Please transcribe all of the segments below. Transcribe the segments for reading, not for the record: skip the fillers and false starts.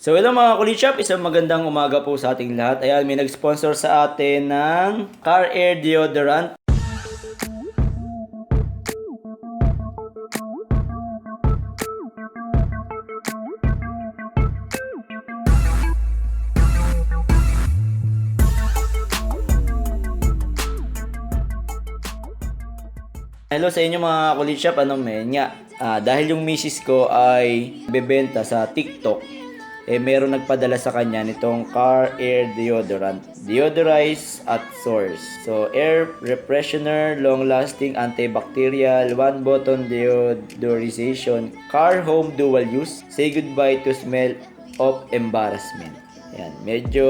So hello mga Kulitshop, isang magandang umaga po sa ating lahat. Ayan, may nag-sponsor sa atin ng Car Air Deodorant. Hello sa inyo mga Kulitshop, dahil yung misis ko ay bebenta sa TikTok, meron nagpadala sa kanya nitong Car Air Deodorant. Deodorize at source. So, air freshener, long-lasting, antibacterial, one-button deodorization, car home dual use, say goodbye to smell of embarrassment. Yan, medyo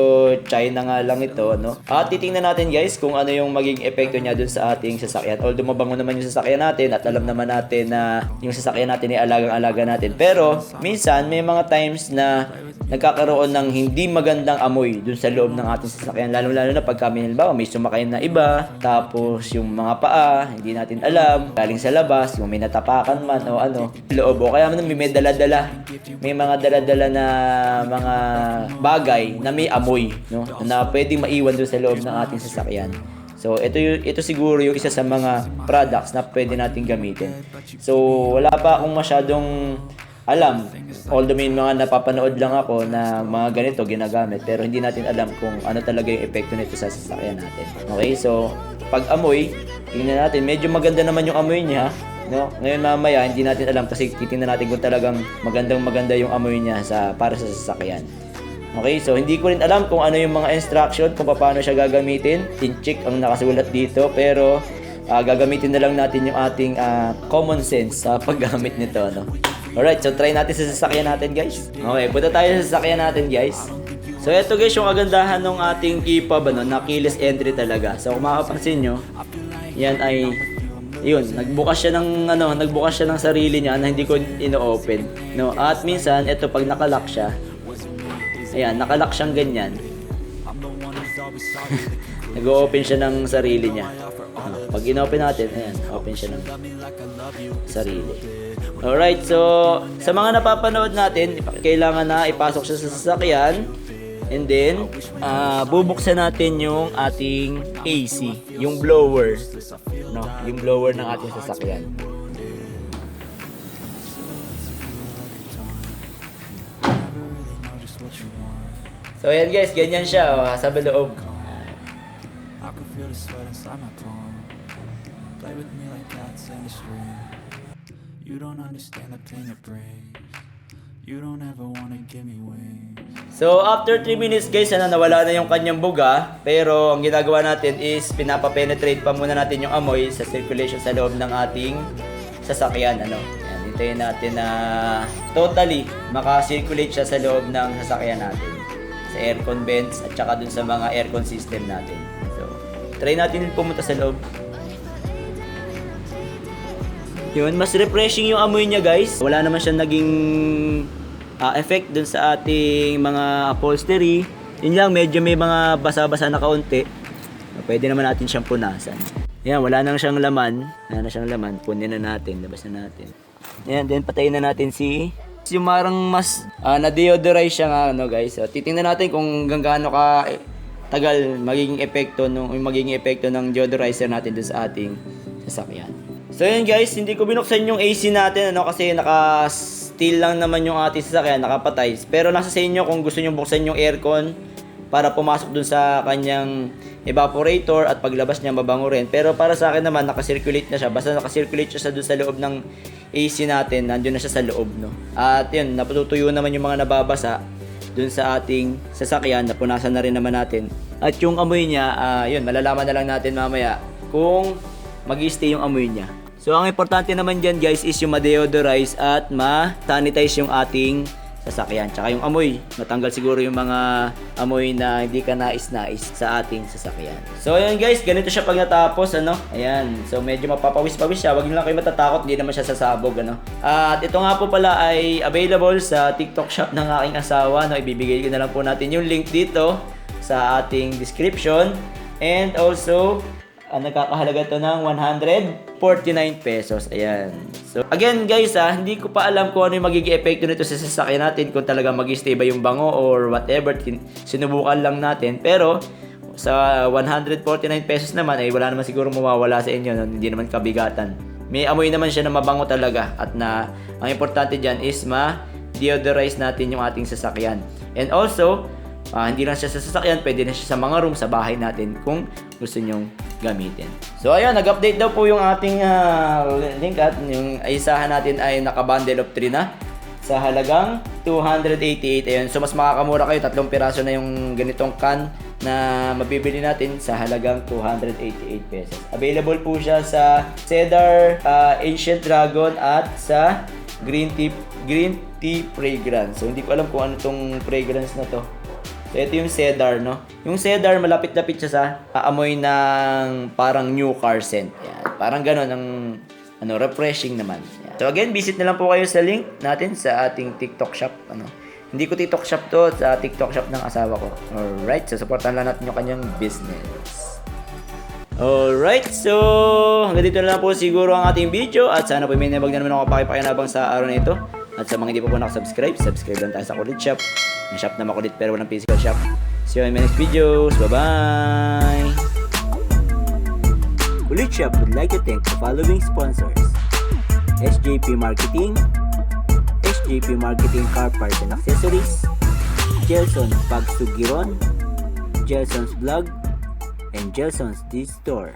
China nga lang ito, no? At titingnan natin guys kung ano yung maging epekto niya dun sa ating sasakyan. Although mabango naman yung sasakyan natin at alam naman natin na yung sasakyan natin ay alagang-alaga natin. Pero minsan may mga times na nagkakaroon ng hindi magandang amoy dun sa loob ng ating sasakyan. Lalo-lalo na pag kami halimbawa may sumakay na iba, tapos yung mga paa, hindi natin alam, galing sa labas, yung may natapakan man o ano, loob. O kaya man may dala-dala, may mga dala-dala na mga bagay na may amoy, no? Na pwedeng maiwan doon sa loob ng ating sasakyan. So, ito siguro yung isa sa mga products na pwede nating gamitin. So, wala pa akong masyadong alam. Although may mga napapanood lang ako na mga ganito ginagamit, pero hindi natin alam kung ano talaga yung epekto nito sa sasakyan natin. Okay? So, pag amoy, tingnan natin, medyo maganda naman yung amoy niya. No? Ngayon mamaya, hindi natin alam kasi titingnan natin kung talagang maganda yung amoy niya para sa sasakyan. Okay, so hindi ko rin alam kung ano yung mga instruction kung paano siya gagamitin. In-check ang nakasulat dito, pero gagamitin na lang natin yung ating common sense sa paggamit nito, no? Alright, so try natin sa sasakyan natin, guys. Okay, punta tayo sa sasakyan natin, guys. So ito guys, yung kagandahan ng ating keyfob, na keyless entry talaga. So kung makapansin nyo, yan ay yun, nagbukas siya ng sarili niya na hindi ko ino-open, no? At minsan ito pag nakalock siya, ayan, nakalock siyang ganyan. Nag-open siya ng sarili niya. Pag in-open natin, ayan, open siya ng sarili. Alright, so sa mga napapanood natin, kailangan na ipasok siya sa sasakyan. And then, bubuksan natin yung ating AC, yung blower, no? Yung blower ng ating sasakyan. So ayan guys, ganyan siya sa loob. So after 3 minutes guys, nawala na yung kanyang buga. Pero ang ginagawa natin is pinapa-penetrate pa muna natin yung amoy sa circulation sa loob ng ating sasakyan. Ayan, hintayin natin na totally maka-circulate siya sa loob ng sasakyan natin, sa aircon vents at saka dun sa mga aircon system natin. So, try natin pumunta sa loob. Yun, mas refreshing yung amoy niya guys. Wala naman siya naging effect dun sa ating mga upholstery. Yun lang, medyo may mga basa-basa na kaunti. Pwede naman natin siyang punasan. Yan, wala nang siyang laman. Wala na siyang laman. Punin na natin, labas na natin. Yan, then patayin na natin yung marang mas na-deodorize siya nga, guys. So, titingnan natin kung gaano ka tagal magiging epekto ng deodorizer natin dun sa ating sasakyan. So yun guys, hindi ko binuksan yung AC natin kasi naka-still lang naman yung ating sasakyan, nakapatay. Pero nasa sa inyo kung gusto niyo buksan yung aircon para pumasok dun sa kanyang evaporator at paglabas niya mabango rin. Pero para sa akin naman, naka-circulate na siya. Basta naka-circulate siya dun sa loob ng AC natin, nandiyon na siya sa loob, no? At yun, naputuyo naman yung mga nababasa dun sa ating sasakyan, napunasan na rin naman natin. At yung amoy niya, yun, malalaman na lang natin mamaya kung mag-i-stay yung amoy niya. So ang importante naman dyan guys is yung ma-deodorize at ma-sanitize yung ating sasakyan. Tsaka yung amoy, matanggal siguro yung mga amoy na hindi ka nais-nais sa ating sasakyan. So ayan guys, ganito siya pag natapos, Ayan, so medyo mapapawis-pawis siya. Wag niyo lang kayo matatakot, hindi naman siya sasabog, At ito nga po pala ay available sa TikTok shop ng aking asawa, Ibibigay ko na lang po natin yung link dito sa ating description. And also, Nagkakahalaga to ng 149 pesos. Ayan. So, again guys, hindi ko pa alam kung ano yung magiging epekto nito sa sasakyan natin, kung talaga mag-stay ba yung bango or whatever. Sinubukan lang natin. Pero, sa 149 pesos naman, ay wala naman siguro mawawala sa inyo. No? Hindi naman kabigatan. May amoy naman siya na mabango talaga. At ang importante dyan is ma-deodorize natin yung ating sasakyan. And also, hindi lang siya sa sasakyan, pwede na siya sa mga room sa bahay natin kung gusto nyong gamitin. So ayun, nag-update daw po yung ating link at yung isahan natin ay naka-bundle of 3 na sa halagang 288. Ayun, so mas makakamura kayo, 3 piraso na yung ganitong can na mabibili natin sa halagang 288 pesos. Available po siya sa Cedar, Ancient Dragon at sa Green Tea Fragrance. So hindi ko alam kung ano tong fragrance na to. So, ito yung Cedar, no? Yung Cedar, malapit-lapit siya sa amoy ng parang new car scent. Yan. Parang gano'n ang refreshing naman. Yan. So, again, visit na lang po kayo sa link natin sa ating TikTok shop. Hindi ko TikTok shop to, sa TikTok shop ng asawa ko. Alright, so supportan lang natin yung kanyang business. Alright, so hanggang dito na lang po siguro ang ating video at sana po may nabag na naman ako pakipakinabang sa araw na ito. At sa mga hindi pa po nakasubscribe, subscribe lang tayo sa Kulit Shop. Ang shop na makulit pero walang physical shop. See you in my next videos. Bye-bye! Kulit Shop would like to thank the following sponsors: SJP Marketing, SJP Marketing Car Parts and Accessories, Gelson's Pagsugiron, Gelson's Vlog, and Gelson's D-Store.